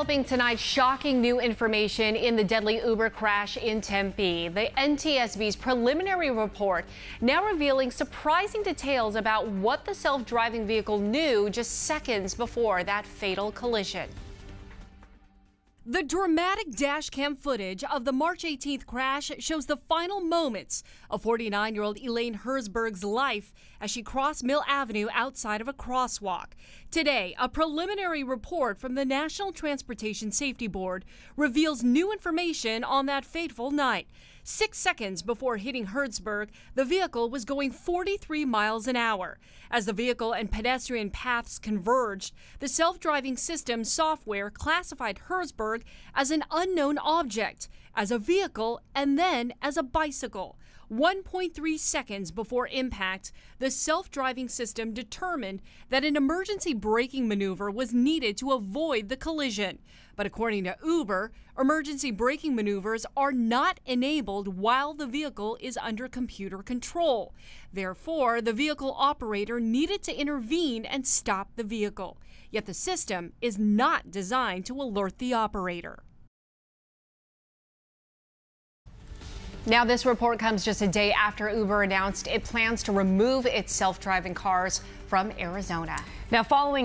Developing tonight, shocking new information in the deadly Uber crash in Tempe. The NTSB's preliminary report now revealing surprising details about what the self-driving vehicle knew just seconds before that fatal collision. The dramatic dashcam footage of the March 18th crash shows the final moments of 49-year-old Elaine Herzberg's life as she crossed Mill Avenue outside of a crosswalk. Today, a preliminary report from the National Transportation Safety Board reveals new information on that fateful night. 6 seconds before hitting Herzberg, the vehicle was going 43 miles an hour. As the vehicle and pedestrian paths converged, the self-driving system software classified Herzberg as an unknown object, as a vehicle, and then as a bicycle. 1.3 seconds before impact, the self-driving system determined that an emergency braking maneuver was needed to avoid the collision. But according to Uber, emergency braking maneuvers are not enabled while the vehicle is under computer control. Therefore, the vehicle operator needed to intervene and stop the vehicle. Yet the system is not designed to alert the operator. Now, this report comes just a day after Uber announced it plans to remove its self-driving cars from Arizona. Now, following